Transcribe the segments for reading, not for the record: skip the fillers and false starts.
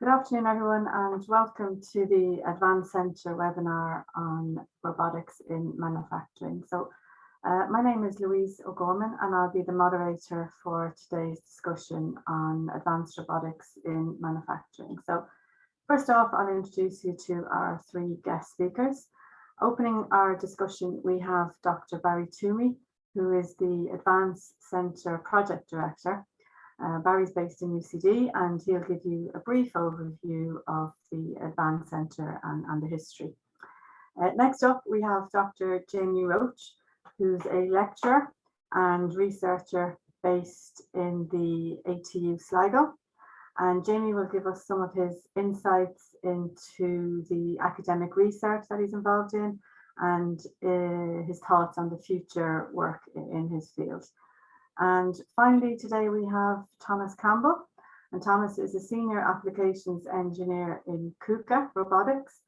Good afternoon, everyone, and welcome to the Advanced Centre webinar on robotics in manufacturing. My name is Louise O'Gorman, and I'll be the moderator for today's discussion on advanced robotics in manufacturing. So, first off, I'll introduce you to our three guest speakers. Opening our discussion, we have Dr. Barry Toomey, who is the Advanced Centre Project Director. Barry's based in UCD, and he'll give you a brief overview of the Advanced Centre and the history. Next up, we have Dr. Jamie Roach, who's a lecturer and researcher based in the ATU Sligo. And Jamie will give us some of his insights into the academic research that he's involved in and his thoughts on the future work in his field. And finally, today we have Thomas Campbell, and Thomas is a senior applications engineer in KUKA Robotics,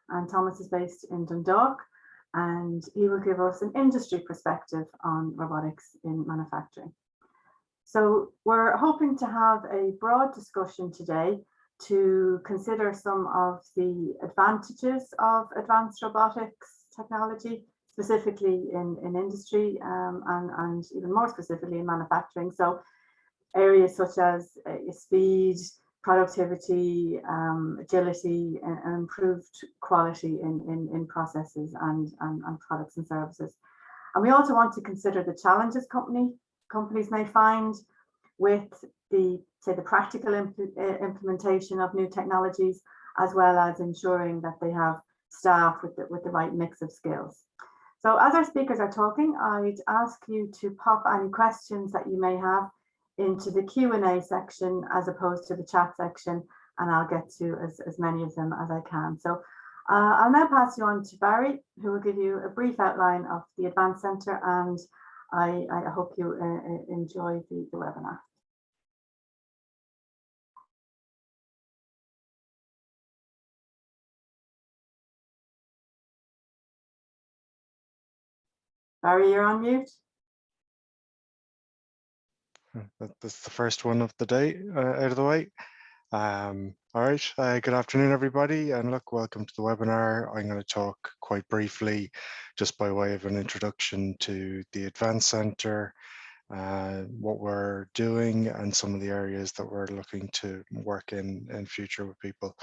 and Thomas is based in Dundalk, and he will give us an industry perspective on robotics in manufacturing. So we're hoping to have a broad discussion today to consider some of the advantages of advanced robotics technology, specifically in industry and even more specifically in manufacturing. So areas such as speed, productivity, agility, and improved quality in processes and products and services. And we also want to consider the challenges companies may find with the practical implementation of new technologies, as well as ensuring that they have staff with the right mix of skills. So as our speakers are talking, I'd ask you to pop any questions that you may have into the Q&A section as opposed to the chat section, and I'll get to as many of them as I can. So I'll now pass you on to Barry, who will give you a brief outline of the Advanced Centre, and I hope you enjoy the webinar. Barry, you're on mute. That's the first one of the day out of the way. All right, good afternoon, everybody, and look, welcome to the webinar. I'm going to talk quite briefly, just by way of an introduction to the Advanced Centre, what we're doing, and some of the areas that we're looking to work in future with people.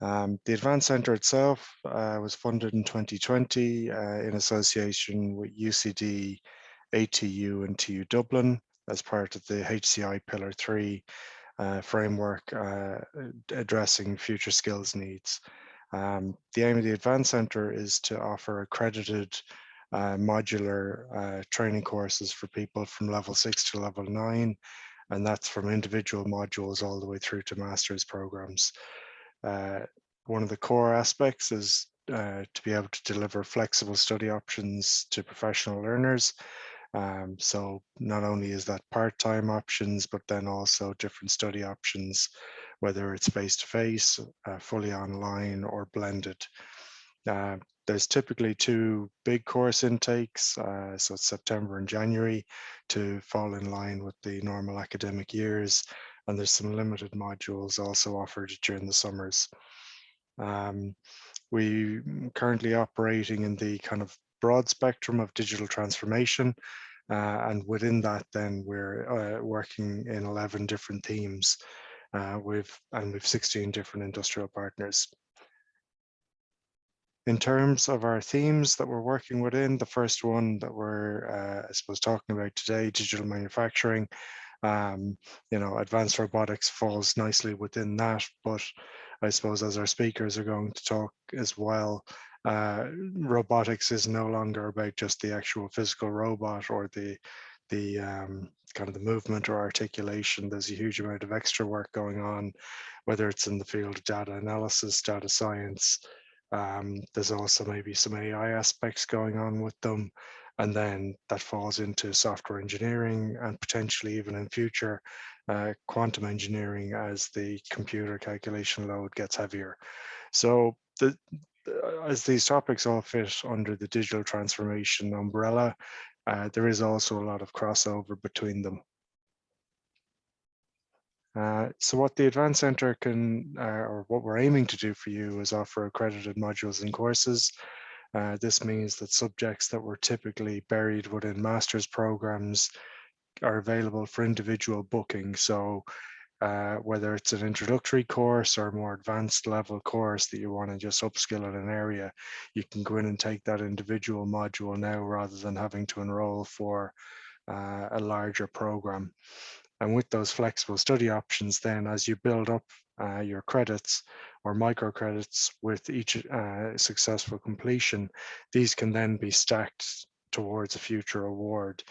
The Advanced Centre itself was funded in 2020 in association with UCD, ATU and TU Dublin as part of the HCI Pillar 3 framework addressing future skills needs. The aim of the Advanced Centre is to offer accredited modular training courses for people from level 6 to level 9, and that's from individual modules all the way through to master's programs. One of the core aspects is to be able to deliver flexible study options to professional learners. So not only is that part-time options, but then also different study options, whether it's face-to-face, fully online, or blended. There's typically two big course intakes, so it's September and January, to fall in line with the normal academic years, and there's some limited modules also offered during the summers. We currently operating in the kind of broad spectrum of digital transformation, and within that then we're working in 11 different themes with 16 different industrial partners. In terms of our themes that we're working within, the first one that we're I suppose talking about today, digital manufacturing. You know, advanced robotics falls nicely within that, but I suppose as our speakers are going to talk as well, robotics is no longer about just the actual physical robot or the kind of the movement or articulation. There's a huge amount of extra work going on, whether it's in the field of data analysis, data science. There's also maybe some AI aspects going on with them. And then that falls into software engineering and potentially even in future quantum engineering as the computer calculation load gets heavier. So as these topics all fit under the digital transformation umbrella, there is also a lot of crossover between them. So what the Advanced Centre can, or what we're aiming to do for you, is offer accredited modules and courses. This means that subjects that were typically buried within master's programs are available for individual booking. So whether it's an introductory course or a more advanced level course that you want to just upskill in an area, you can go in and take that individual module now rather than having to enroll for a larger program. And with those flexible study options, then as you build up your credits or micro credits with each successful completion, these can then be stacked towards a future award.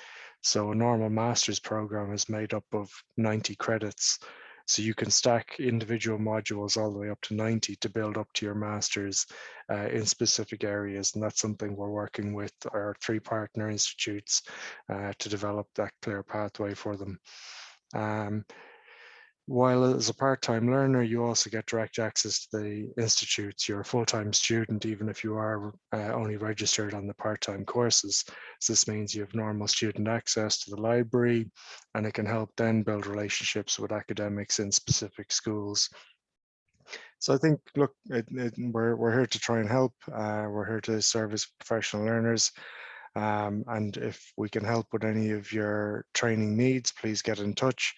So a normal master's program is made up of 90 credits. So you can stack individual modules all the way up to 90 to build up to your master's in specific areas. And that's something we're working with our 3 partner institutes to develop that clear pathway for them. While as a part-time learner, you also get direct access to the institutes. You're a full-time student, even if you are only registered on the part-time courses. So this means you have normal student access to the library, and it can help then build relationships with academics in specific schools. So I think, look, we're here to try and help. We're here to serve as professional learners. And if we can help with any of your training needs, please get in touch.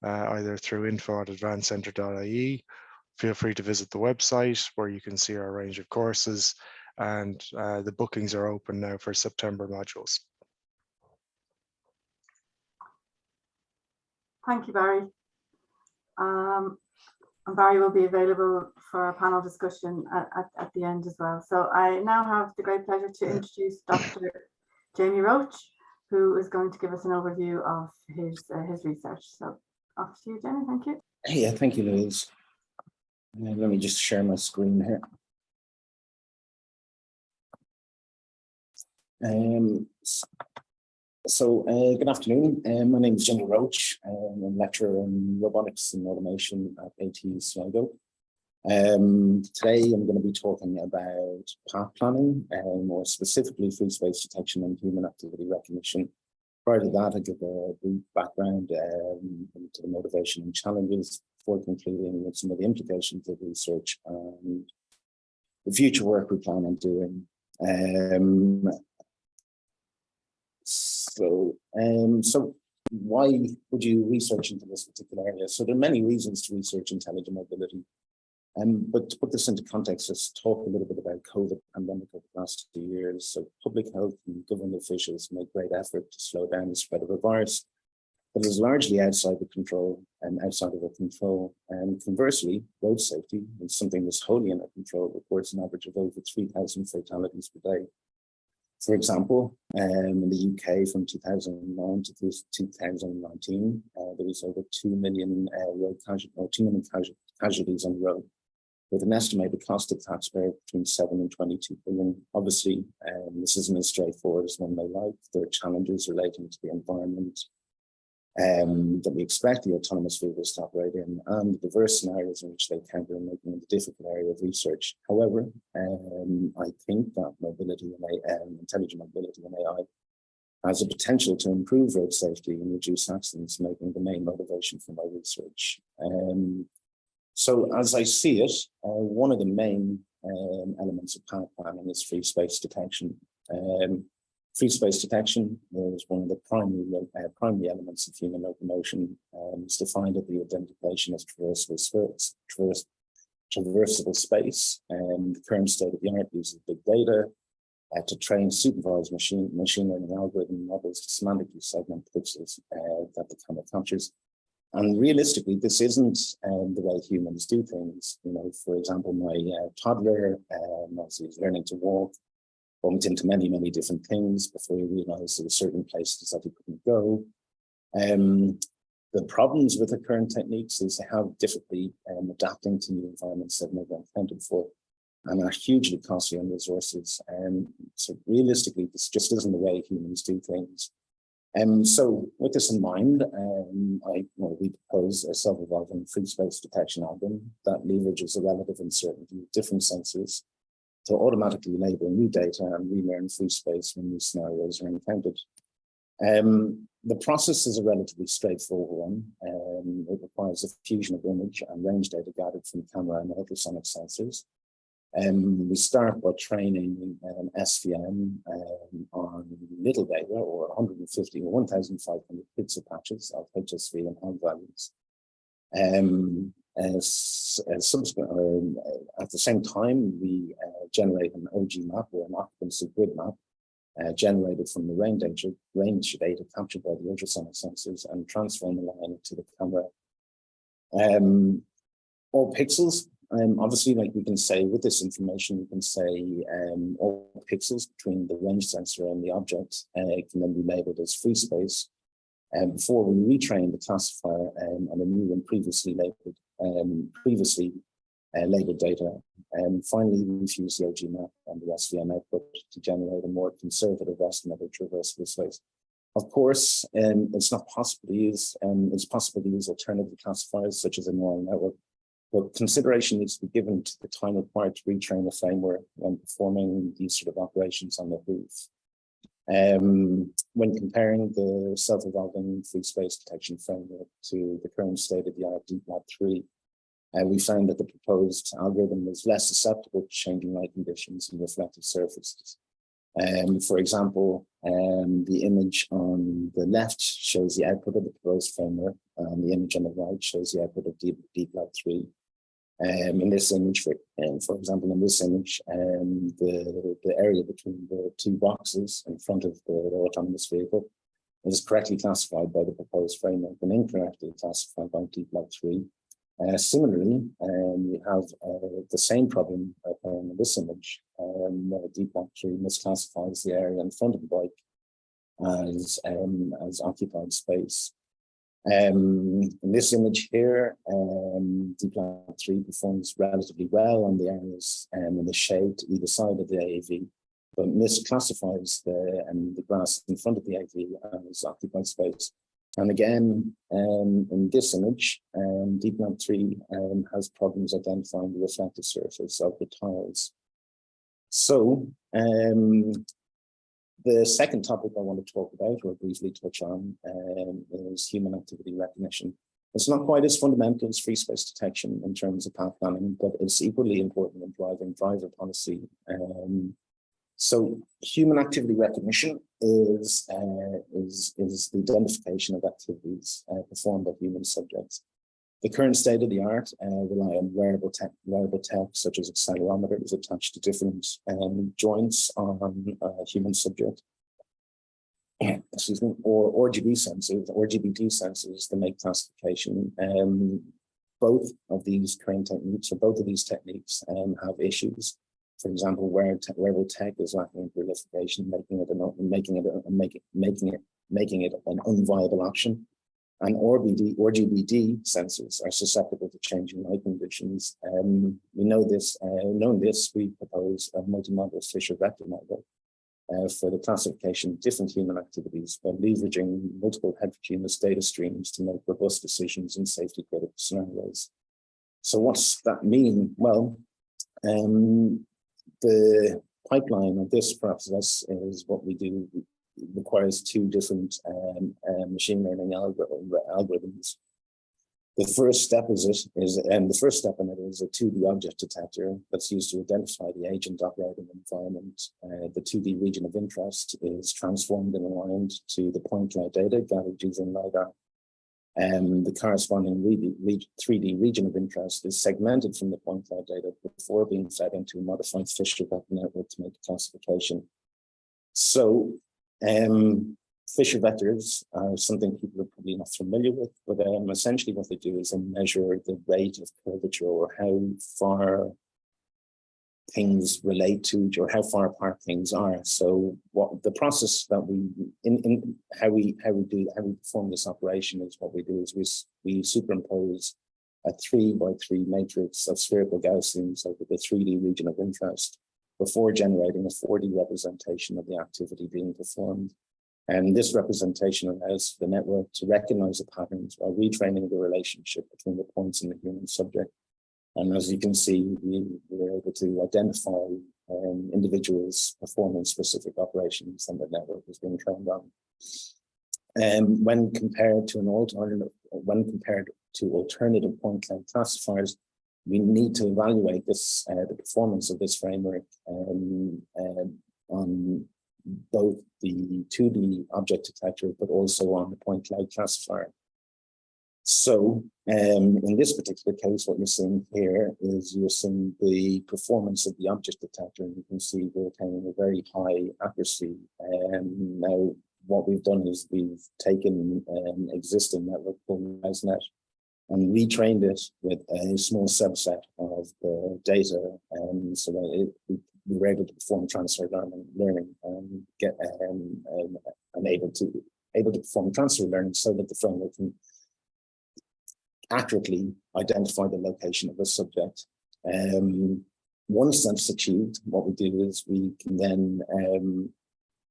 Either through info@advancedcentre.ie. Feel free to visit the website where you can see our range of courses, and the bookings are open now for September modules. Thank you, Barry. And Barry will be available for a panel discussion at the end as well. So I now have the great pleasure to introduce Dr. Jamie Roach, who is going to give us an overview of his research. So off to you, Jamie. Thank you. Yeah, thank you, Louise. Let me just share my screen here. Good afternoon. My name is Jamie Roach. I'm a lecturer in robotics and automation at AT Sligo. Today I'm going to be talking about path planning, and more specifically free space detection and human activity recognition. Prior to that, I give a brief background into the motivation and challenges before concluding with some of the implications of research and the future work we plan on doing. So why would you research into this particular area? So there are many reasons to research intelligent mobility. But to put this into context, let's talk a little bit about COVID pandemic over the last 2 years. So public health and government officials made great effort to slow down the spread of the virus, but it was largely outside of control. And conversely, road safety is something that's wholly in our control, reports an average of over 3,000 fatalities per day. For example, in the UK from 2009 to 2019, there was over 2 million casualties on the road, with an estimated cost to the taxpayer between 7 and 22 billion. Obviously, this isn't as straightforward as one may like. There are challenges relating to the environment that we expect the autonomous vehicles to operate in, and the diverse scenarios in which they encounter, making it a difficult area of research. However, I think that mobility and intelligent mobility and AI has a potential to improve road safety and reduce accidents, making the main motivation for my research. So as I see it, one of the main elements of path planning is free space detection. Free space detection is one of the primary elements of human locomotion. It's defined as the identification of traversable space. The current state of the art uses big data to train supervised machine learning algorithm models to semantically segment pixels that the camera captures. And realistically, this isn't the way humans do things. You know, for example, my toddler, as he was learning to walk, bumped into many, many different things before he realized there were certain places that he couldn't go. The problems with the current techniques is how difficulty adapting to new environments they've never encountered before, and are hugely costly on resources. So realistically, this just isn't the way humans do things. So with this in mind, we propose a self-evolving free space detection algorithm that leverages the relative uncertainty of different sensors to automatically label new data and relearn free space when new scenarios are encountered. The process is a relatively straightforward one. It requires the fusion of image and range data gathered from camera and ultrasonic sensors. We start by training SVM on little data, or 150 or 1,500 pixel patches of HSV and high values. Subsequent, at the same time, we generate an OG map, or an occupancy grid map, generated from the range data captured by the ultrasonic sensors and transform the line to the camera. All pixels, obviously, like we can say with this information, we can say all pixels between the range sensor and the object can then be labeled as free space. Before we retrain the classifier on a new and previously labeled data. Finally, we fuse the OG map and the SVM output to generate a more conservative estimate of traversable space. Of course, it's not possible to use, it's possible to use alternative classifiers such as a neural network, but consideration needs to be given to the time required to retrain the framework when performing these sort of operations on the hoof. When comparing the self-evolving free space detection framework to the current state-of-the-art DeepLab3, we found that the proposed algorithm is less susceptible to changing light conditions and reflective surfaces. For example, the image on the left shows the output of the proposed framework, and the image on the right shows the output of DeepLab3. In this image, for example, in this image, the area between the two boxes in front of the autonomous vehicle is correctly classified by the proposed framework and incorrectly classified by DeepLab3. Similarly, we have the same problem in this image, where DeepLab3 misclassifies the area in front of the bike as occupied space. In this image here, DeepLab3 performs relatively well on the areas in the shade to either side of the AAV, but misclassifies the grass in front of the AAV as occupied space. And again, in this image, DeepLab3 has problems identifying the reflective surface of the tiles. So, the second topic I want to talk about, or briefly touch on, is human activity recognition. It's not quite as fundamental as free space detection in terms of path planning, but it's equally important in driving driver policy. So human activity recognition is the identification of activities performed by human subjects. The current state of the art rely on wearable tech such as accelerometers attached to different joints on a human subject. Excuse me, or RGBD sensors that make classification. Both of these trained techniques, or both of these techniques, have issues. For example, wearable tech is lacking in proliferation, making it an unviable option. And RGBD sensors are susceptible to changing light conditions. We know this. Knowing this, we propose a multimodal Fisher vector model for the classification of different human activities by leveraging multiple heterogeneous data streams to make robust decisions in safety critical scenarios. So what's that mean? Well, the pipeline of this process is what we do. It requires two different machine learning algorithms. The first step in it is a 2D object detector that's used to identify the agent operating environment. The 2D region of interest is transformed and aligned to the PointNet data gathered using LiDAR. The corresponding 3D region of interest is segmented from the PointNet data before being fed into a modified Fisher vector network to make a classification. So, Fisher vectors are something people are probably not familiar with, but essentially what they do is they measure the rate of curvature, or how far things relate to each, or how far apart things are. So what the process that how we perform this operation is, what we do is we superimpose a 3x3 matrix of spherical Gaussians over the 3D region of interest before generating a 4D representation of the activity being performed. And this representation allows the network to recognize the patterns while retraining the relationship between the points in the human subject. And as you can see, we were able to identify individuals performing specific operations and the network is being trained on. And when compared to an when compared to alternative point cloud classifiers, we need to evaluate this, the performance of this framework on both the 2D object detector, but also on the point cloud classifier. So in this particular case, what you're seeing here is you're seeing the performance of the object detector, and you can see we're attaining a very high accuracy. Now, what we've done is we've taken an existing network called MFVNet and retrained it with a small subset of the data, so that we were able to perform transfer learning and get and able to perform transfer learning so that the framework can accurately identify the location of a subject. Once that's achieved, what we do is we can then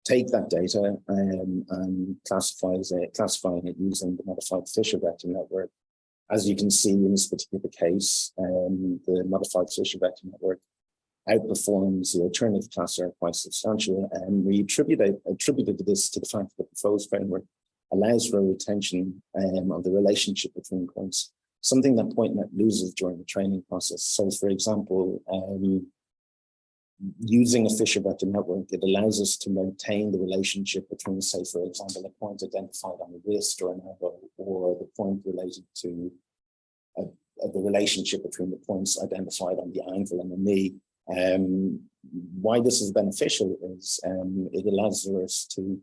take that data and classifying it using the modified Fisher vector network. As you can see in this particular case, the modified Fisher vector network outperforms the alternative classifier quite substantially, and we attributed this to the fact that the FOS framework allows for a retention of the relationship between points, something that PointNet loses during the training process. So, for example, using a Fisher vector network, it allows us to maintain the relationship between, say, for example, a point identified on the wrist or an elbow, or the point related to the relationship between the points identified on the ankle and the knee. Why this is beneficial is it allows us to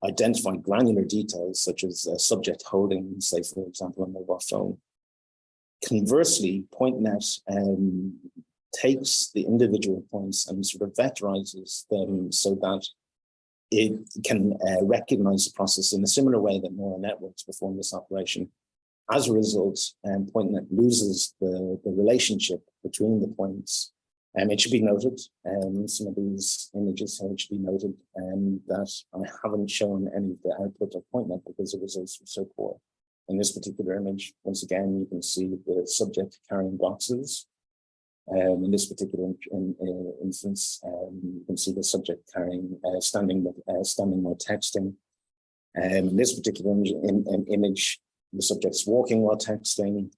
identify granular details such as a subject holding, say, for example, a mobile phone. Conversely, PointNet takes the individual points and sort of vectorizes them so that it can recognize the process in a similar way that neural networks perform this operation. As a result, PointNet loses the relationship between the points. It should be noted, some of these images here, it should be noted that I haven't shown any of the output of PointNet because the results were so poor. In this particular image, once again, you can see the subject carrying boxes. In this particular instance, you can see the subject carrying, standing while texting. In this particular image, the subject's walking while texting.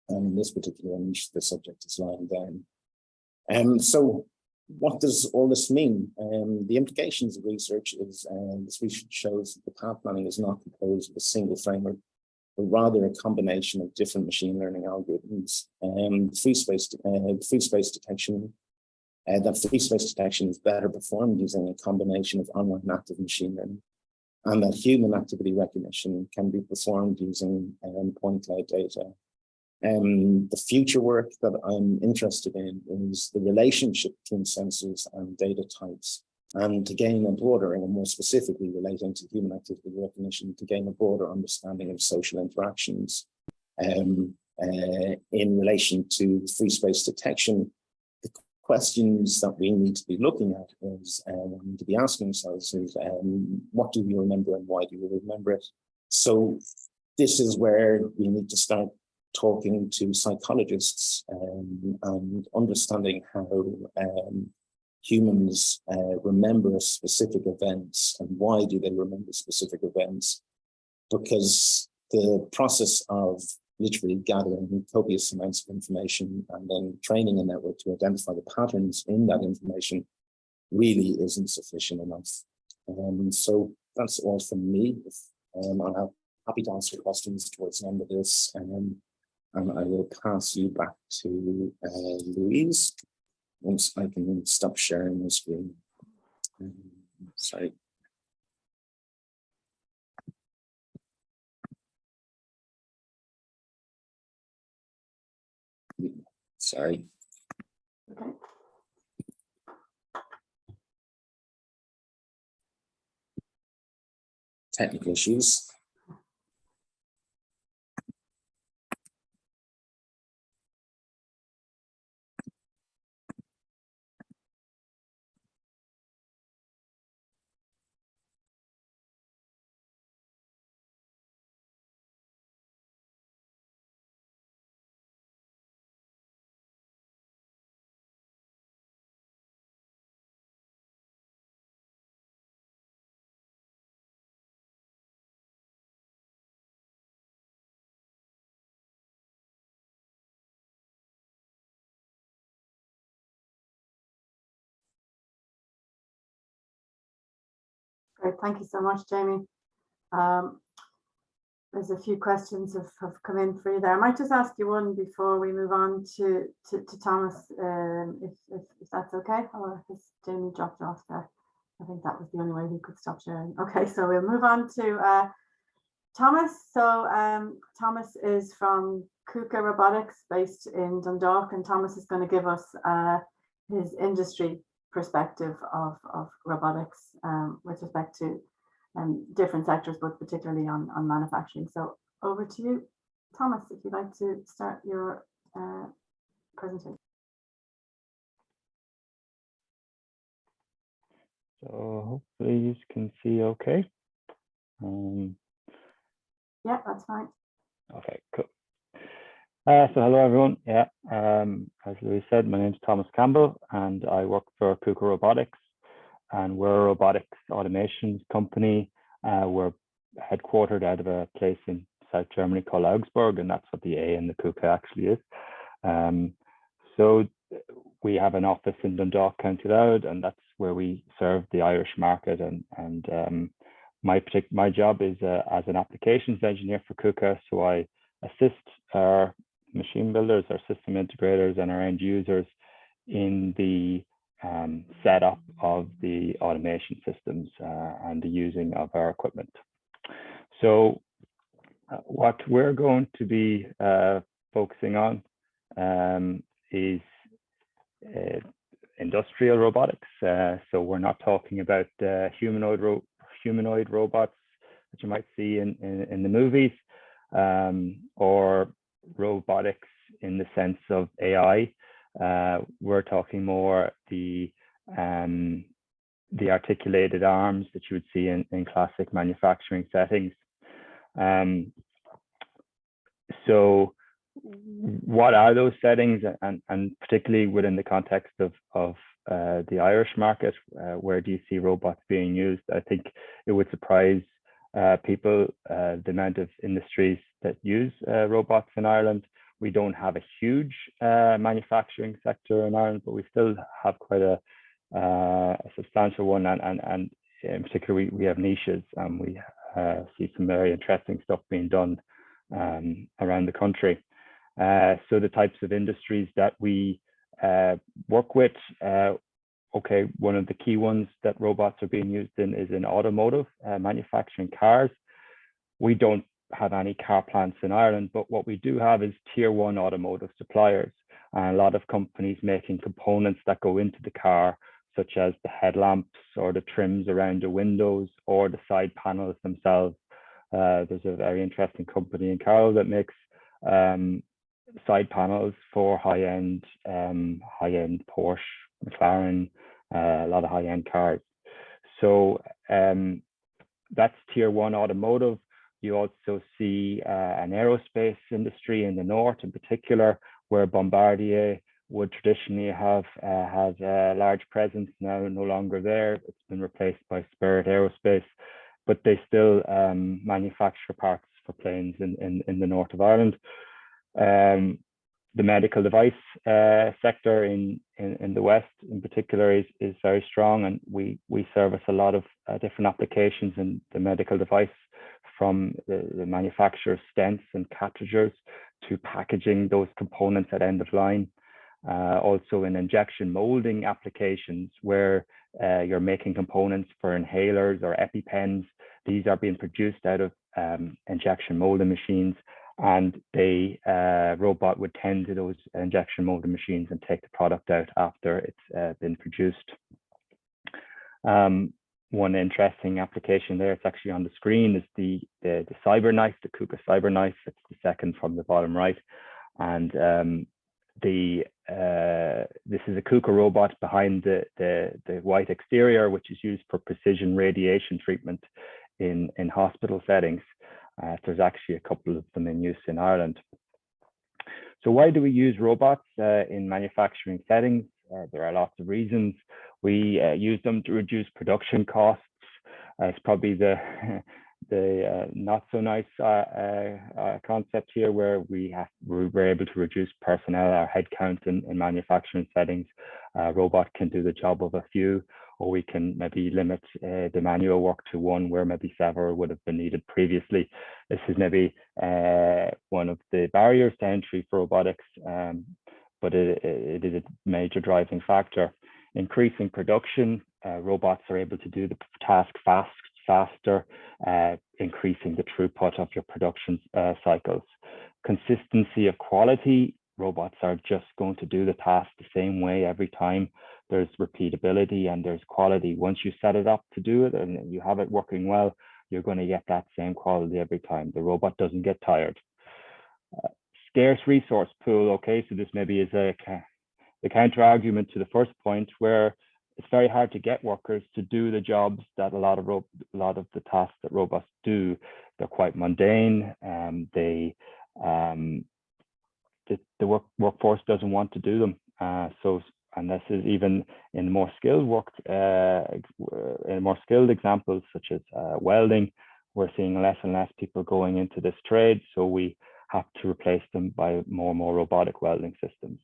And in this particular image, the subject is lying down. So what does all this mean? The implications of research is, this research shows that the path planning is not composed of a single framework, but rather a combination of different machine learning algorithms. Free space detection, that free space detection is better performed using a combination of online active machine learning, and that human activity recognition can be performed using point cloud data. The future work that I'm interested in is the relationship between sensors and data types, and to gain a broader, and more specifically relating to human activity recognition, to gain a broader understanding of social interactions. In relation to free space detection, the questions that we need to be looking at is, to be asking ourselves is, what do we remember and why do we remember it? So this is where we need to start talking to psychologists and understanding how humans remember specific events and why do they remember specific events, because the process of literally gathering copious amounts of information and then training a network to identify the patterns in that information really isn't sufficient enough. So that's all from me. I'm happy to answer questions towards the end of this, and I will pass you back to Louise once I can stop sharing the screen. Sorry. Sorry. Okay. Technical issues. Great, thank you so much, Jamie. There's a few questions have come in for you there. I might just ask you one before we move on to Thomas, if that's okay, or has Jamie dropped off there? I think that was the only way he could stop sharing. Okay, so we'll move on to Thomas. So Thomas is from KUKA Robotics based in Dundalk, and Thomas is going to give us his industry perspective of robotics with respect to different sectors, but particularly on manufacturing. So over to you, Thomas, if you'd like to start your presentation. So hopefully you can see okay. Yeah, that's fine. Okay, cool. So hello everyone. Yeah, as Louis said, my name is Thomas Campbell and I work for KUKA Robotics, and we're a robotics automation company. We're headquartered out of a place in South Germany called Augsburg, and that's what the A in the KUKA actually is. So we have an office in Dundalk, County Louth, and that's where we serve the Irish market. And my job is as an applications engineer for KUKA. So I assist our machine builders, our system integrators, and our end users in the setup of the automation systems and the using of our equipment. So what we're going to be focusing on is industrial robotics. So we're not talking about humanoid robots that you might see in the movies, or robotics in the sense of AI. We're talking more the articulated arms that you would see in classic manufacturing settings. So what are those settings, and particularly within the context of the Irish market, where do you see robots being used? I think it would surprise people the amount of industries that use robots in Ireland. We don't have a huge manufacturing sector in Ireland, but we still have quite a substantial one, and in particular we have niches, and we see some very interesting stuff being done around the country. So the types of industries that we work with, okay, one of the key ones that robots are being used in is in automotive, manufacturing cars. We don't have any car plants in Ireland, but what we do have is tier one automotive suppliers, and a lot of companies making components that go into the car, such as the headlamps or the trims around the windows or the side panels themselves. There's a very interesting company in Carroll that makes side panels for high-end Porsche, McLaren, a lot of high-end cars. So that's tier one automotive. You also see an aerospace industry in the north, in particular, where Bombardier would traditionally have had a large presence. Now no longer there. It's been replaced by Spirit Aerospace, but they still manufacture parts for planes in the north of Ireland. The medical device sector in the west, in particular, is very strong, and we service a lot of different applications in the medical device, from the manufacture of stents and catheters to packaging those components at end of line. Also in injection molding applications, where you're making components for inhalers or EpiPens. These are being produced out of injection molding machines, and the robot would tend to those injection molding machines and take the product out after it's been produced. One interesting application there, it's actually on the screen, is the CyberKnife, the KUKA CyberKnife. It's the second from the bottom right, and this is a KUKA robot behind the white exterior, which is used for precision radiation treatment in hospital settings. There's actually a couple of them in use in Ireland. So why do we use robots in manufacturing settings? There are lots of reasons. We use them to reduce production costs. It's probably the not so nice concept here, where we're able to reduce personnel, our headcount in manufacturing settings. A robot can do the job of a few. or we can maybe limit the manual work to one where maybe several would have been needed previously. This is maybe one of the barriers to entry for robotics, but it is a major driving factor. Increasing production, robots are able to do the task faster, increasing the throughput of your production cycles. Consistency of quality, robots are just going to do the task the same way every time. There's repeatability and there's quality. Once you set it up to do it and you have it working well, you're going to get that same quality every time. The robot doesn't get tired. Scarce resource pool. Okay, so this maybe is the counter argument to the first point, where it's very hard to get workers to do the jobs that a lot of the tasks that robots do. They're quite mundane, and the workforce doesn't want to do them. And this is even in more skilled examples such as welding. We're seeing less and less people going into this trade, so we have to replace them by more and more robotic welding systems.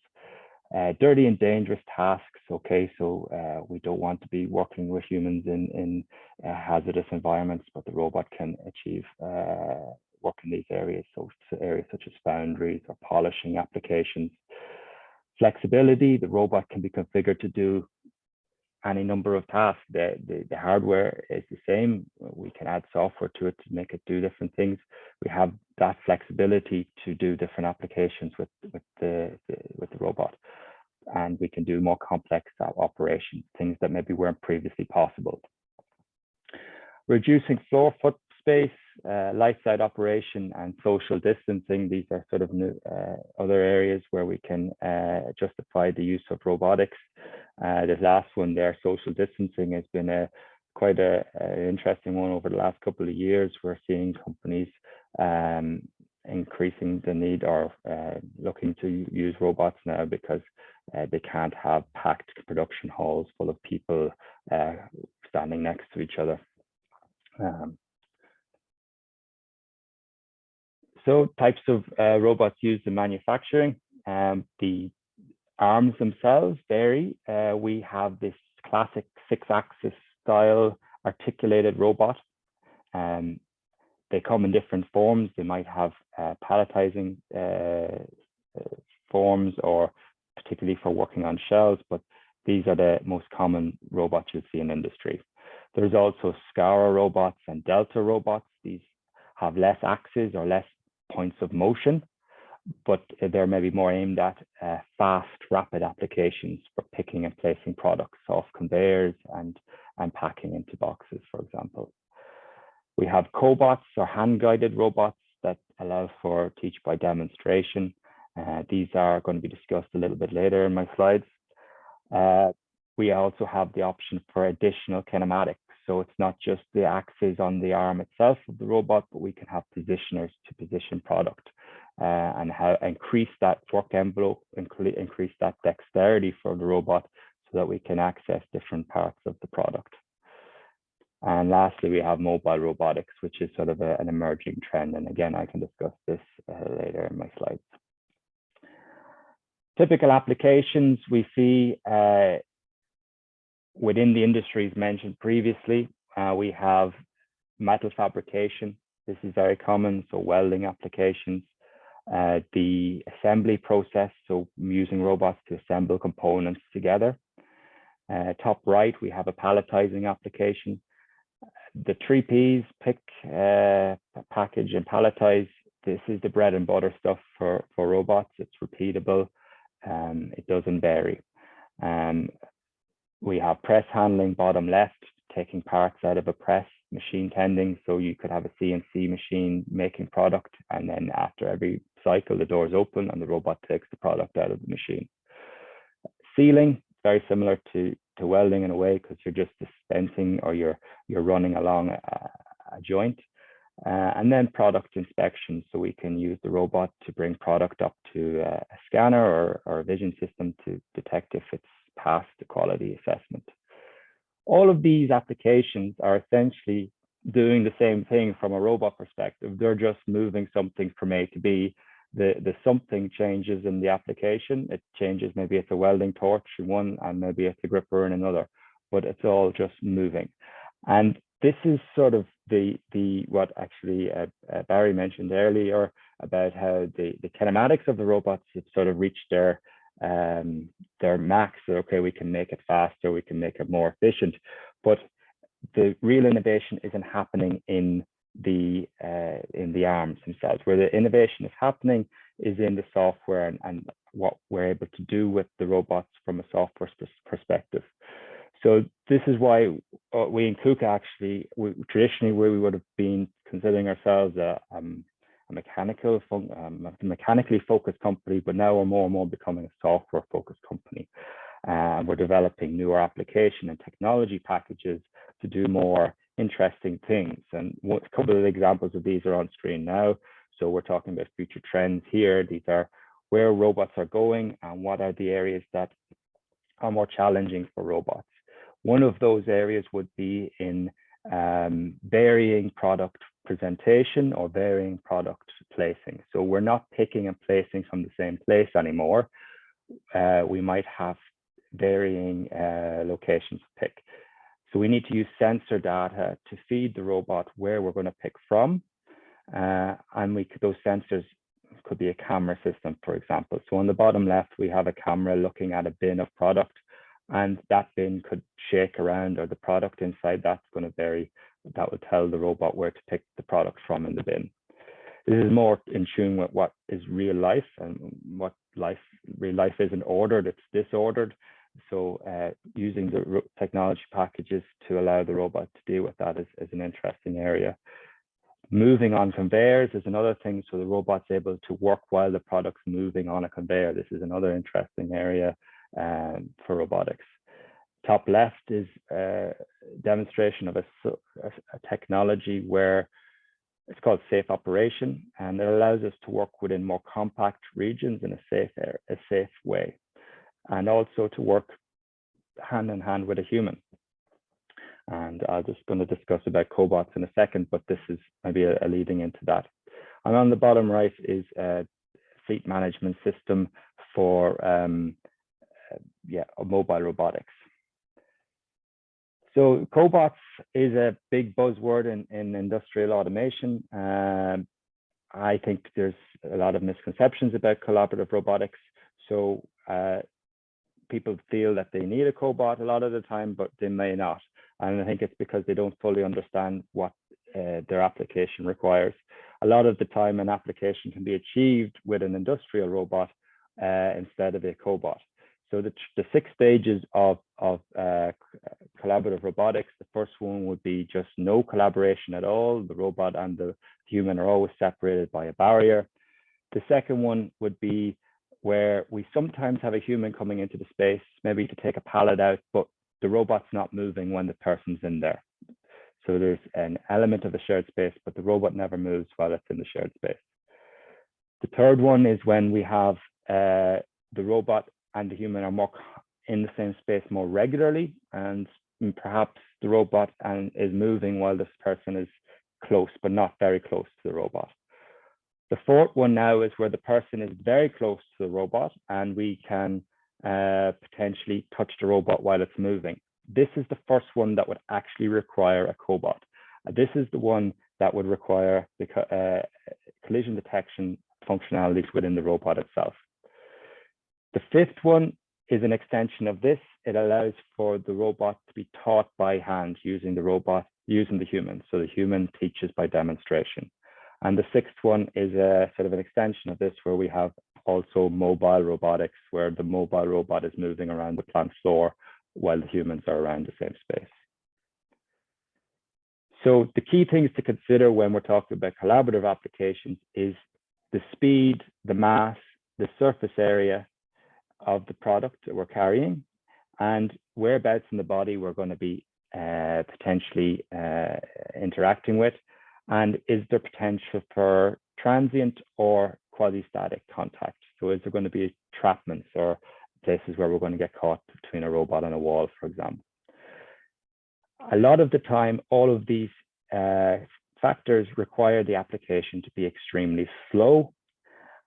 Dirty and dangerous tasks. Okay, so we don't want to be working with humans in hazardous environments, but the robot can achieve work in these areas. So areas such as foundries or polishing applications. Flexibility, the robot can be configured to do any number of tasks. The hardware is the same. We can add software to it to make it do different things. We have that flexibility to do different applications with the robot, and we can do more complex operations, things that maybe weren't previously possible. Reducing floor foot space, light side operation, and social distancing. These are sort of new other areas where we can justify the use of robotics. The last one there, social distancing, has been quite an interesting one over the last couple of years. We're seeing companies increasing the need or looking to use robots now because they can't have packed production halls full of people standing next to each other. So types of robots used in manufacturing. The arms themselves vary. We have this classic 6-axis style articulated robot. They come in different forms. They might have palletizing forms, or particularly for working on shelves, but these are the most common robots you'll see in industry. There's also scour robots and delta robots. These have less axes or less points of motion, but they're maybe more aimed at fast, rapid applications for picking and placing products off conveyors and packing into boxes, for example. We have cobots, or hand-guided robots, that allow for teach by demonstration. These are going to be discussed a little bit later in my slides. We also have the option for additional kinematics. So it's not just the axis on the arm itself of the robot, but we can have positioners to position product and increase that work envelope, increase that dexterity for the robot so that we can access different parts of the product. And lastly, we have mobile robotics, which is sort of an emerging trend. And again, I can discuss this later in my slides. Typical applications we see within the industries mentioned previously. We have metal fabrication. This is very common, so welding applications. The assembly process, so using robots to assemble components together. Top right, we have a palletizing application. The 3 Ps, pick, package, and palletize. This is the bread and butter stuff for robots. It's repeatable. It doesn't vary. We have press handling, bottom left, taking parts out of a press, machine tending. So you could have a CNC machine making product, and then after every cycle, the doors open and the robot takes the product out of the machine. Sealing, very similar to welding in a way, because you're just dispensing, or you're running along a joint. And then product inspection, so we can use the robot to bring product up to a scanner or a vision system to detect if it's passed the quality assessment. All of these applications are essentially doing the same thing from a robot perspective. They're just moving something from A to B. The something changes in the application. It changes, maybe it's a welding torch in one and maybe it's a gripper in another, but it's all just moving. And this is sort of what actually Barry mentioned earlier about how the kinematics of the robots have sort of reached their max. So, okay, we can make it faster, we can make it more efficient, but the real innovation isn't happening in the arms themselves. Where the innovation is happening is in the software and what we're able to do with the robots from a software perspective. So this is why we in KUKA actually, traditionally where we would have been considering ourselves a mechanically focused company, but now we're more and more becoming a software focused company. We're developing newer application and technology packages to do more interesting things. And a couple of examples of these are on screen now. So we're talking about future trends here. These are where robots are going and what are the areas that are more challenging for robots. One of those areas would be in varying product presentation or varying product placing. So we're not picking and placing from the same place anymore. We might have varying locations to pick. So we need to use sensor data to feed the robot where we're going to pick from. And those sensors could be a camera system, for example. So on the bottom left, we have a camera looking at a bin of product, and that bin could shake around, or the product inside that's going to vary. That would tell the robot where to pick the product from in the bin. This is more in tune with what is real life, and what real life isn't ordered, it's disordered. So using the technology packages to allow the robot to deal with that is an interesting area. Moving on conveyors is another thing. So the robot's able to work while the product's moving on a conveyor. This is another interesting area for robotics. Top left is a demonstration of a technology where it's called safe operation, and it allows us to work within more compact regions in a safe way, and also to work hand in hand with a human. And I'm just going to discuss about Cobots in a second, but this is maybe a leading into that. And on the bottom right is a fleet management system for mobile robotics. So Cobots is a big buzzword in industrial automation. I think there's a lot of misconceptions about collaborative robotics. So people feel that they need a cobot a lot of the time, but they may not. And I think it's because they don't fully understand what their application requires. A lot of the time, an application can be achieved with an industrial robot instead of a cobot. So the 6 stages of collaborative robotics, the first one would be just no collaboration at all. The robot and the human are always separated by a barrier. The second one would be where we sometimes have a human coming into the space, maybe to take a pallet out, but the robot's not moving when the person's in there. So there's an element of a shared space, but the robot never moves while it's in the shared space. The third one is when we have the robot and the human are more in the same space more regularly, and perhaps the robot is moving while this person is close, but not very close to the robot. The fourth one now is where the person is very close to the robot, and we can potentially touch the robot while it's moving. This is the first one that would actually require a cobot. This is the one that would require the collision detection functionalities within the robot itself. The fifth one is an extension of this. It allows for the robot to be taught by hand using the human. So the human teaches by demonstration. And the sixth one is a sort of an extension of this, where we have also mobile robotics, where the mobile robot is moving around the plant floor while the humans are around the same space. So the key things to consider when we're talking about collaborative applications is the speed, the mass, the surface area of the product that we're carrying, and whereabouts in the body we're going to be potentially interacting with, and is there potential for transient or quasi-static contact? So is there going to be entrapments or places where we're going to get caught between a robot and a wall, for example? A lot of the time, all of these factors require the application to be extremely slow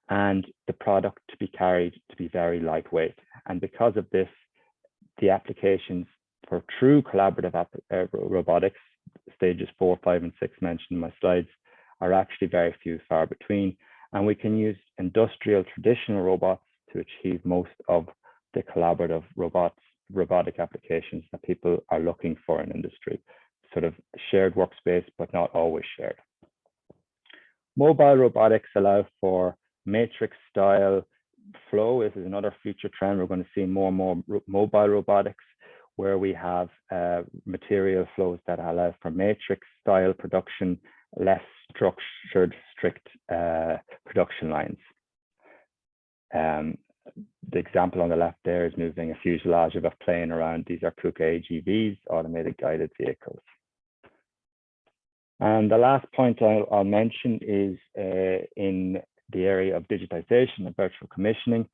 and the product to be carried to be very lightweight. And because of this, the applications for true collaborative robotics, stages 4, 5, and 6 mentioned in my slides are actually very few, far between. And we can use industrial traditional robots to achieve most of the collaborative robotic applications that people are looking for in industry. Sort of shared workspace, but not always shared. Mobile robotics allow for matrix style flow. This is another future trend. We're going to see more and more mobile robotics, where we have material flows that allow for matrix style production, less structured, strict production lines. The example on the left there is moving a fuselage of a plane around. These are KUKA AGVs, automated guided vehicles. And the last point I'll mention is in the area of digitization and virtual commissioning.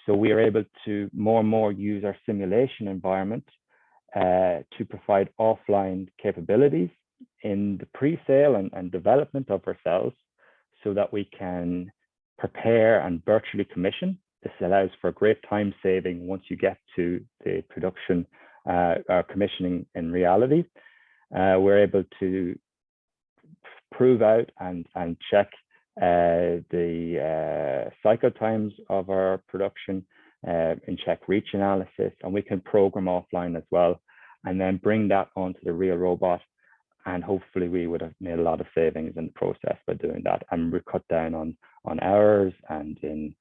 So we are able to more and more use our simulation environment to provide offline capabilities in the pre-sale and development of our cells, so that we can prepare and virtually commission. This allows for great time saving once you get to the production or commissioning in reality. We're able to prove out and check the cycle times of our production and check reach analysis, and we can program offline as well, and then bring that onto the real robot. And hopefully we would have made a lot of savings in the process by doing that, and we cut down on errors and in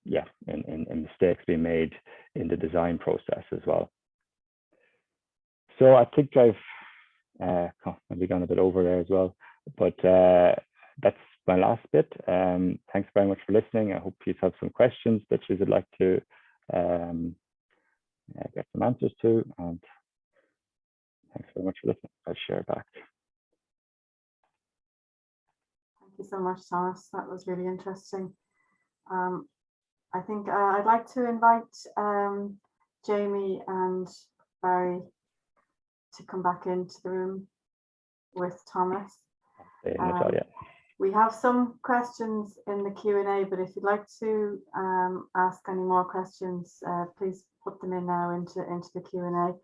mistakes being made in the design process as well. So I think I've maybe gone a bit over there as well, but that's my last bit. Thanks very much for listening. I hope you have some questions that you would like to get some answers to, and thanks very much for listening. I'll share back. Thank you so much, Thomas. That was really interesting. I think I'd like to invite Jamie and Barry to come back into the room with Thomas. We have some questions in the Q&A, but if you'd like to ask any more questions, please put them in now into the Q&A.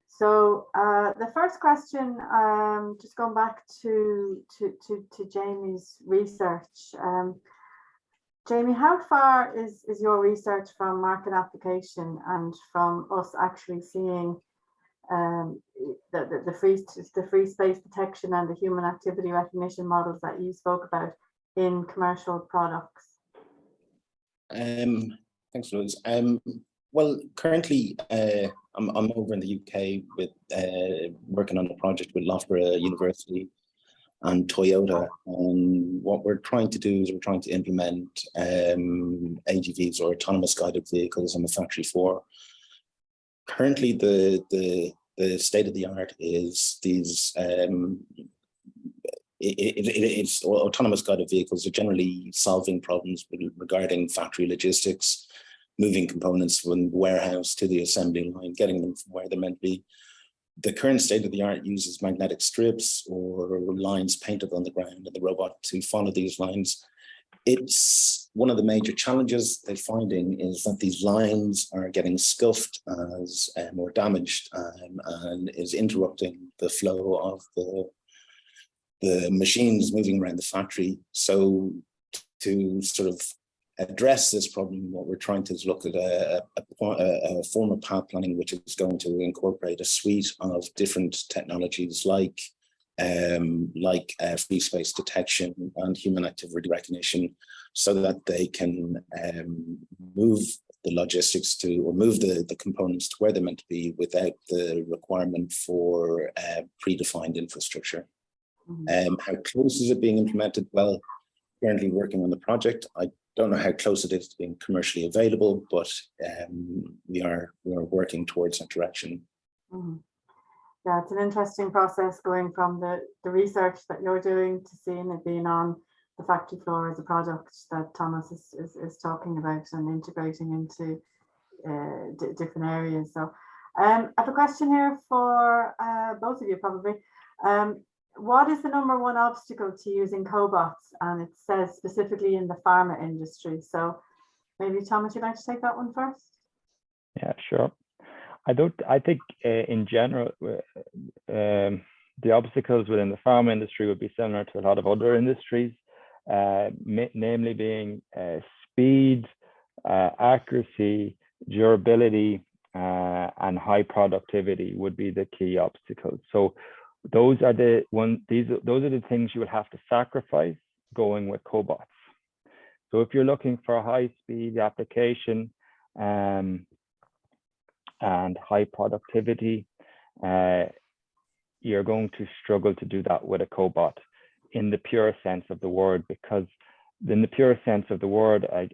So the first question, just going back to Jamie's research. Jamie, how far is your research from market application and from us actually seeing the free space detection and the human activity recognition models that you spoke about in commercial products? Thanks, Louise. Well, currently I'm over in the UK with working on a project with Loughborough University and Toyota, and what we're trying to do is we're trying to implement AGVs, or autonomous guided vehicles, on the factory floor. Currently, the state of the art is these it's autonomous guided vehicles are generally solving problems regarding factory logistics, moving components from the warehouse to the assembly line, getting them from where they're meant to be. The current state of the art uses magnetic strips or lines painted on the ground and the robot to follow these lines. It's one of the major challenges they're finding is that these lines are getting scuffed as or damaged, and is interrupting the flow of the machines moving around the factory. So to sort of address this problem, what we're trying to is look at a form of path planning which is going to incorporate a suite of different technologies like free space detection and human activity recognition, so that they can move the logistics to, or move the components to where they're meant to be without the requirement for predefined infrastructure. How close is it being implemented? Well, currently working on the project. I don't know how close it is to being commercially available, but we are working towards that direction. Yeah, it's an interesting process going from the research that you're doing to seeing it being on the factory floor as a product that Thomas is talking about and integrating into different areas. So I have a question here for both of you probably. What is the #1 obstacle to using cobots? And it says specifically in the pharma industry. So maybe Thomas, you'd like to take that one first? Yeah, sure. I think in general, the obstacles within the pharma industry would be similar to a lot of other industries, namely being speed, accuracy, durability, and high productivity would be the key obstacles. So those are the things you will have to sacrifice going with Cobots. So if you're looking for a high speed application and high productivity, you're going to struggle to do that with a Cobot in the pure sense of the word, because in the pure sense of the word, I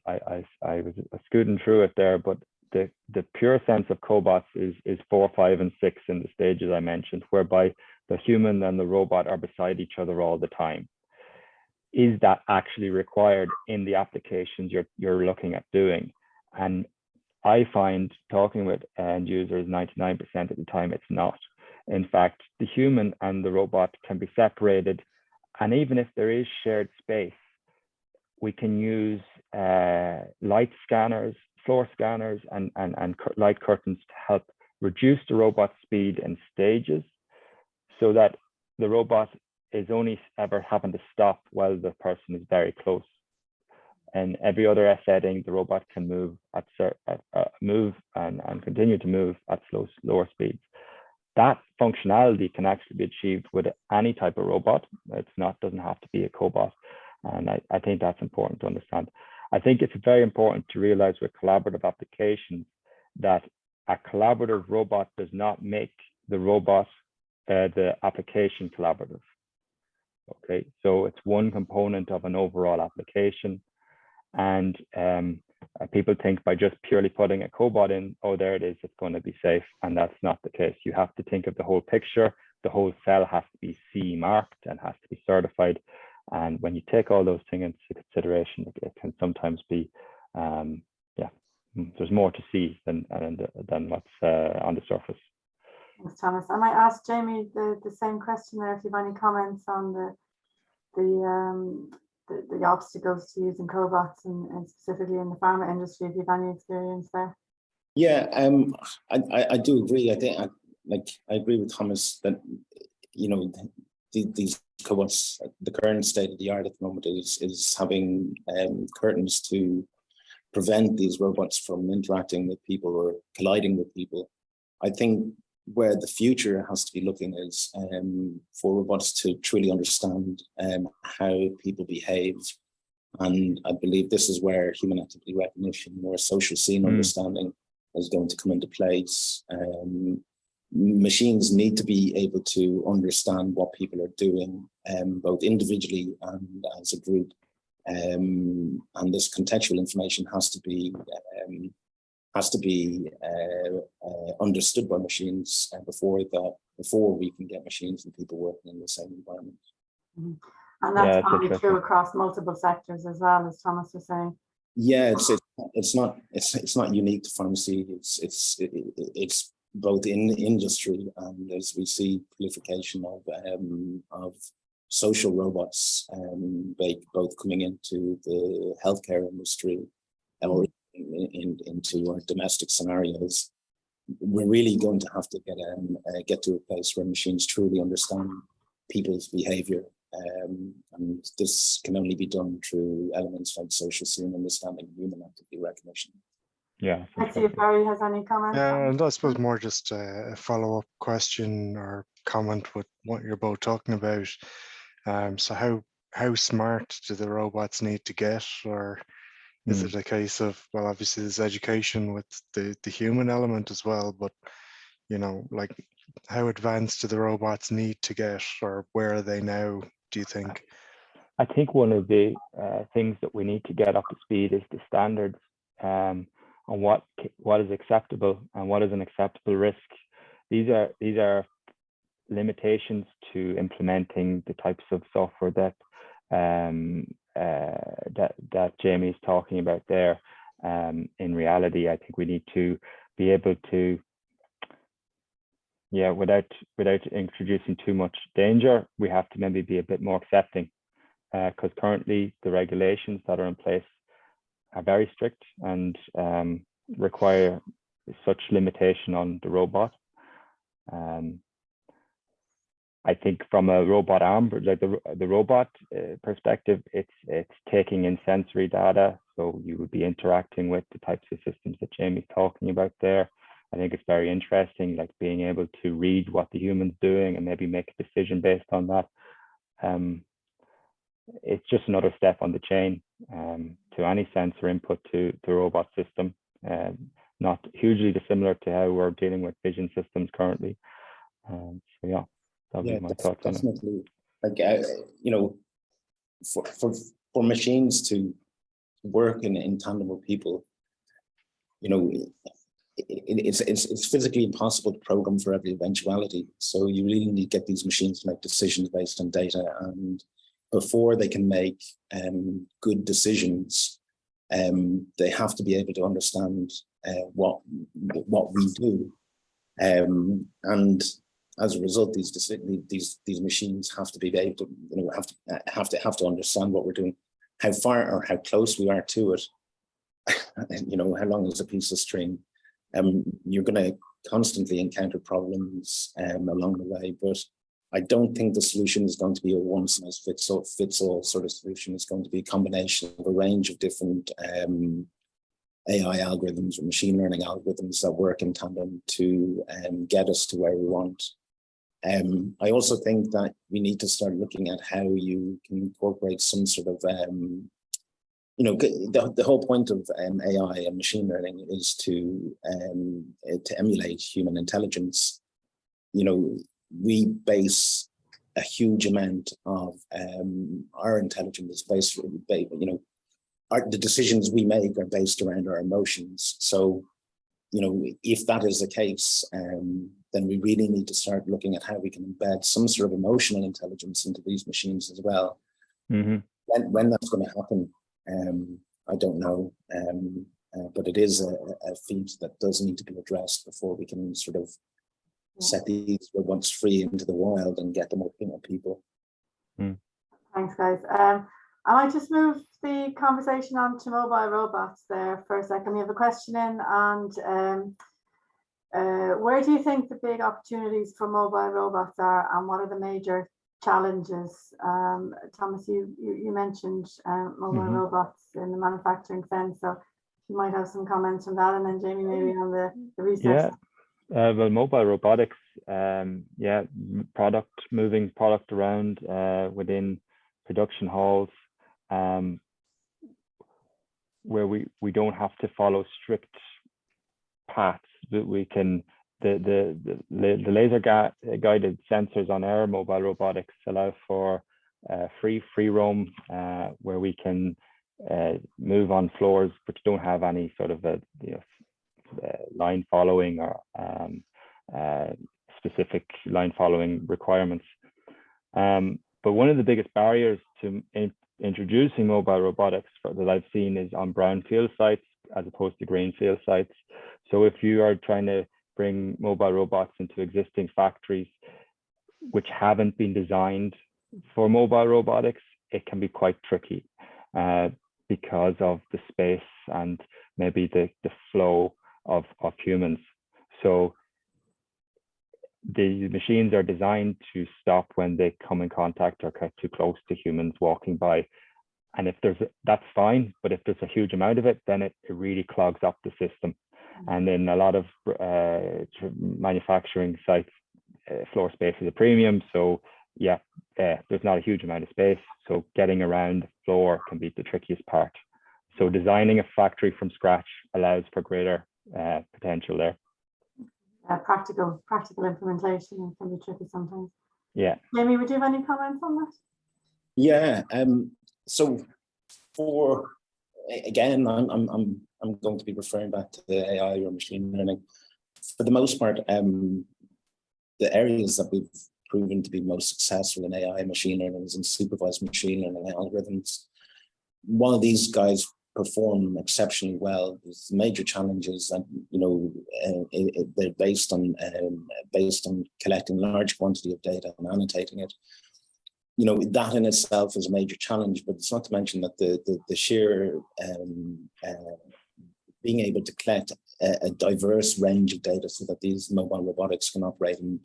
was scooting through it there, but the pure sense of Cobots is 4, 5, and 6 in the stages I mentioned, whereby the human and the robot are beside each other all the time. Is that actually required in the applications you're looking at doing? And I find, talking with end users, 99% of the time it's not. In fact, the human and the robot can be separated, and even if there is shared space, we can use light scanners, floor scanners, and light curtains to help reduce the robot speed in stages, so that the robot is only ever having to stop while the person is very close. And every other setting, the robot can move and continue to move at lower speeds. That functionality can actually be achieved with any type of robot. Doesn't have to be a Cobot. And I think that's important to understand. I think it's very important to realize with collaborative applications that a collaborative robot does not make the robot, the application collaborative. Okay, so it's one component of an overall application. And people think by just purely putting a Cobot in, oh, there it is, it's going to be safe. And that's not the case. You have to think of the whole picture. The whole cell has to be CE marked and has to be certified. And when you take all those things into consideration, it can sometimes be, there's more to see than what's on the surface. Thanks, Thomas. I might ask Jamie the same question there, if you have any comments on the obstacles to using Cobots and specifically in the pharma industry, if you have any experience there. Yeah, I do agree. I think I agree with Thomas that, you know, these Cobots, the current state of the art at the moment is having curtains to prevent these robots from interacting with people or colliding with people. I think where the future has to be looking is for robots to truly understand how people behave. And I believe this is where human activity recognition, more social scene understanding is going to come into place. Machines need to be able to understand what people are doing, both individually and as a group. And this contextual information has to be understood by machines before we can get machines and people working in the same environment. Mm-hmm. And that's probably true across multiple sectors as well, as Thomas was saying. Yeah, it's not unique to pharmacy. It's both in the industry, and as we see proliferation of social robots, both coming into the healthcare industry or into our domestic scenarios, we're really going to have to get to a place where machines truly understand people's behavior. And this can only be done through elements like social scene understanding, human activity recognition. Yeah. Let's see if Barry has any comments. Yeah, and I suppose more just a follow-up question or comment with what you're both talking about. So how smart do the robots need to get, or is it a case of, well, obviously there's education with the human element as well, but you know, like how advanced do the robots need to get, or where are they now, do you think? I think one of the things that we need to get up to speed is the standards on what is acceptable and what is an acceptable risk. These are limitations to implementing the types of software that that Jamie is talking about there. In reality, I think we need to be able to, without introducing too much danger, we have to maybe be a bit more accepting, because currently the regulations that are in place are very strict and require such limitation on the robot. I think from a robot arm, like the robot perspective, it's taking in sensory data. So you would be interacting with the types of systems that Jamie's talking about there. I think it's very interesting, like being able to read what the human's doing and maybe make a decision based on that. It's just another step on the chain to any sensor input to the robot system. Not hugely dissimilar to how we're dealing with vision systems currently. So yeah. That'll be my thoughts definitely. On it. Like you know, for machines to work in tandem with people, you know, it's physically impossible to program for every eventuality. So you really need to get these machines to make decisions based on data, and before they can make good decisions, they have to be able to understand what we do, and as a result, these machines have to be able to, you know, have to understand what we're doing, how far or how close we are to it. You know, how long is a piece of string? You're going to constantly encounter problems along the way, but I don't think the solution is going to be a one size fits all sort of solution. It's going to be a combination of a range of different AI algorithms or machine learning algorithms that work in tandem to get us to where we want. I also think that we need to start looking at how you can incorporate some sort of, you know, the whole point of AI and machine learning is to emulate human intelligence. You know, we base a huge amount of our intelligence based, you know, the decisions we make are based around our emotions. So, you know, if that is the case, then we really need to start looking at how we can embed some sort of emotional intelligence into these machines as well. Mm-hmm. When that's going to happen, I don't know, but it is a feat that does need to be addressed before we can sort of set these robots free into the wild and get them up in people. Mm. Thanks, guys. I might just move the conversation on to mobile robots there for a second. We have a question in, and where do you think the big opportunities for mobile robots are, and what are the major challenges? Thomas, you mentioned mobile robots in the manufacturing sense, so you might have some comments on that, and then Jamie maybe on the research. Yeah, well, mobile robotics, moving product around within production halls, where we don't have to follow strict paths, but we can the laser guided sensors on our mobile robotics allow for free roam, where we can move on floors which don't have any sort of a line following or specific line following requirements. But one of the biggest barriers to introducing mobile robotics that I've seen is on brownfield sites as opposed to greenfield sites. So if you are trying to bring mobile robots into existing factories which haven't been designed for mobile robotics, it can be quite tricky because of the space and maybe the flow of humans. So the machines are designed to stop when they come in contact or get too close to humans walking by. And if that's fine, but if there's a huge amount of it, then it really clogs up the system. And in a lot of manufacturing sites, floor space is a premium. So yeah, there's not a huge amount of space. So getting around the floor can be the trickiest part. So designing a factory from scratch allows for greater potential there. Practical implementation can be tricky sometimes. Yeah. Jamie, would you have any comments on that? Yeah. So for again, I'm going to be referring back to the AI or machine learning. For the most part, the areas that we've proven to be most successful in AI and machine learning is in supervised machine learning algorithms. While these guys perform exceptionally well, there's major challenges that, you know, they're based on collecting large quantity of data and annotating it. You know, that in itself is a major challenge, but it's not to mention that the sheer being able to collect a diverse range of data so that these mobile robotics can operate in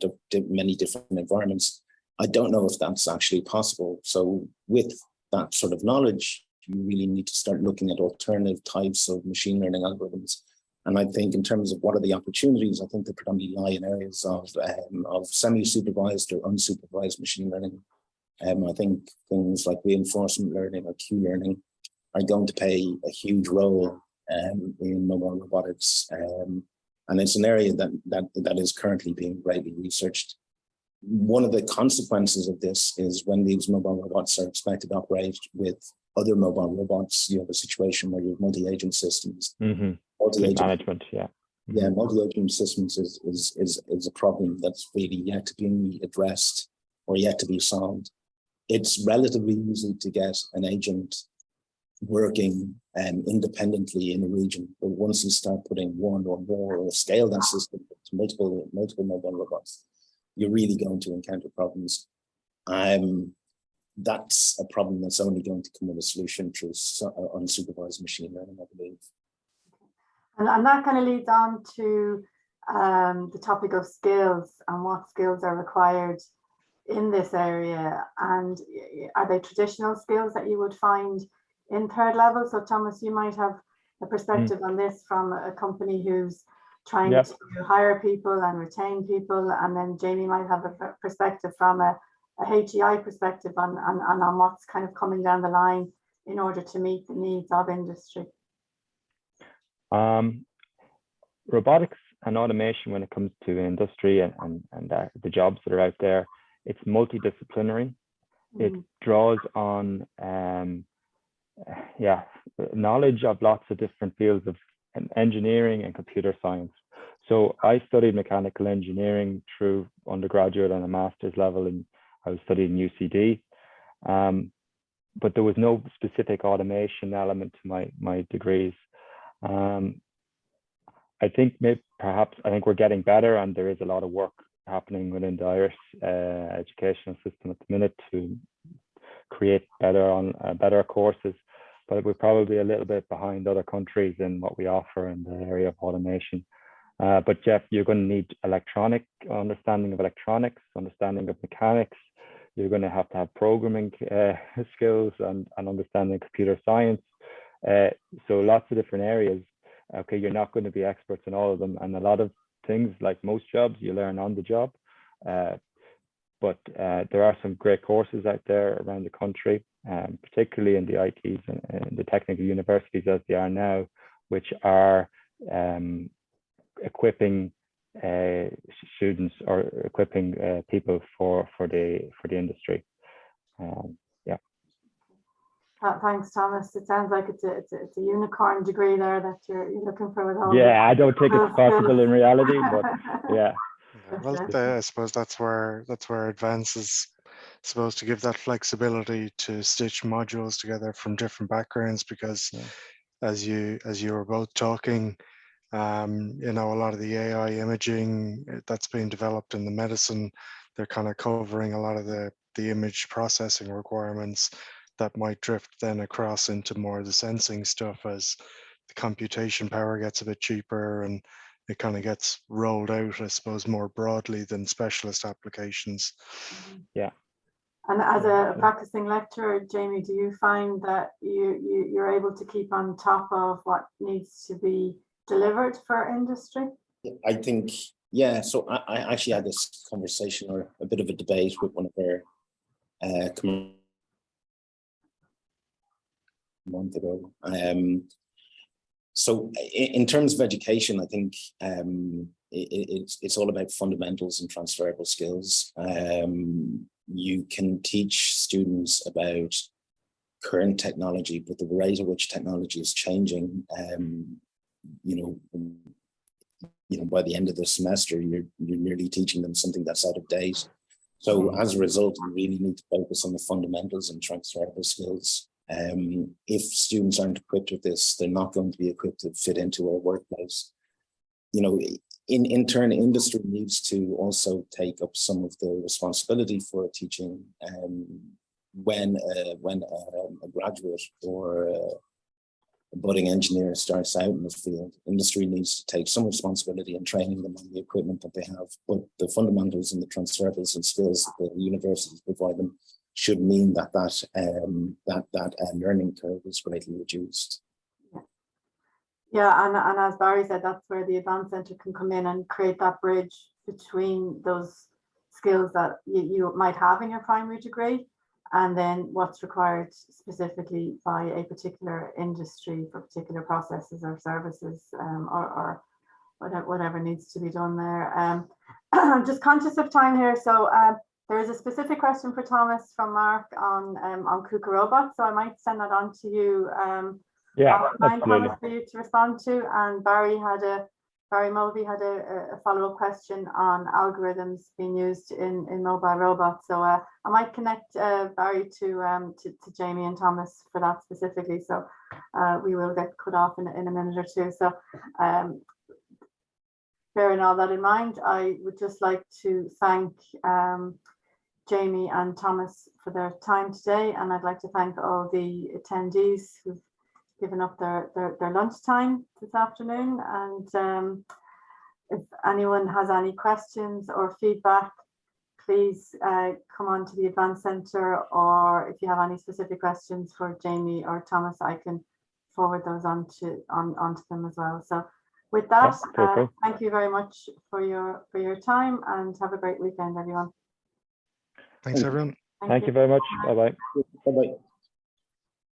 many different environments. I don't know if that's actually possible. So with that sort of knowledge, you really need to start looking at alternative types of machine learning algorithms. And I think in terms of what are the opportunities, I think they predominantly lie in areas of semi-supervised or unsupervised machine learning. I think things like reinforcement learning or Q-learning are going to play a huge role in mobile robotics. And it's an area that is currently being greatly researched. One of the consequences of this is when these mobile robots are expected to operate with other mobile robots, you have a situation where you have multi-agent systems. Mm-hmm. Multi-agent management, yeah. Mm-hmm. Yeah, multi-agent systems is a problem that's really yet to be addressed or yet to be solved. It's relatively easy to get an agent working independently in a region, but once you start putting one or more or scale that system to multiple mobile robots, you're really going to encounter problems. That's a problem that's only going to come with a solution through unsupervised machine learning, I believe. And that kind of leads on to the topic of skills and what skills are required in this area. And are they traditional skills that you would find in third level? So Thomas, you might have a perspective on this from a company who's trying to hire people and retain people. And then Jamie might have a perspective from a HEI perspective on what's kind of coming down the line in order to meet the needs of industry. Robotics and automation, when it comes to industry and the jobs that are out there, it's multidisciplinary. It draws on knowledge of lots of different fields of engineering and computer science. So I studied mechanical engineering through undergraduate and a master's level, and I was studying UCD. But there was no specific automation element to my degrees. I think I think we're getting better, and there is a lot of work happening within the Irish educational system at the minute to create better courses. But we're probably a little bit behind other countries in what we offer in the area of automation. But Jeff, you're going to need understanding of electronics, understanding of mechanics. You're going to have programming skills and understanding computer science. So lots of different areas. Okay, you're not going to be experts in all of them, and a lot of things, like most jobs, you learn on the job. But there are some great courses out there around the country, particularly in the ITs and the technical universities as they are now, which are equipping students or equipping people for the industry. Thanks, Thomas. It sounds like it's a unicorn degree there that you're looking for with all. Yeah, I don't think it's possible in reality, but yeah. Well, I suppose that's where Advance is supposed to give that flexibility to stitch modules together from different backgrounds, because as you were both talking, a lot of the AI imaging that's being developed in the medicine, they're kind of covering a lot of the image processing requirements that might drift then across into more of the sensing stuff as the computation power gets a bit cheaper and it kind of gets rolled out, I suppose, more broadly than specialist applications. Yeah. And as a practicing lecturer, Jamie, do you find that you're able to keep on top of what needs to be delivered for industry? I think, yeah. So I actually had this conversation or a bit of a debate with one of our month ago. So in terms of education, I think it's all about fundamentals and transferable skills. You can teach students about current technology, but the rate at which technology is changing, by the end of the semester, you're nearly teaching them something that's out of date. So as a result, you really need to focus on the fundamentals and transferable skills. If students aren't equipped with this, they're not going to be equipped to fit into our workplace. In turn, industry needs to also take up some of the responsibility for teaching. When a graduate or budding engineer starts out in the field, industry needs to take some responsibility in training them on the equipment that they have. But the fundamentals and the transferables and skills that the universities provide them should mean that learning curve is greatly reduced. Yeah, and as Barry said, that's where the Advanced Centre can come in and create that bridge between those skills that you might have in your primary degree and then what's required specifically by a particular industry for particular processes or services, or whatever needs to be done there. I'm just conscious of time here, so there is a specific question for Thomas from Mark on KUKA robots, so I might send that on to you. Yeah, Thomas, for you to respond to. And Barry Mulvey had a follow-up question on algorithms being used in mobile robots. So I might connect Barry to Jamie and Thomas for that specifically. So we will get cut off in a minute or two. So bearing all that in mind, I would just like to thank Jamie and Thomas for their time today, and I'd like to thank all the attendees who've given up their lunchtime this afternoon. And if anyone has any questions or feedback, please come on to the Advanced Centre, or if you have any specific questions for Jamie or Thomas, I can forward those on to them as well. So with that, thank you very much for your time, and have a great weekend, everyone. Thanks, everyone. Thank you very much. Bye-bye. Bye-bye.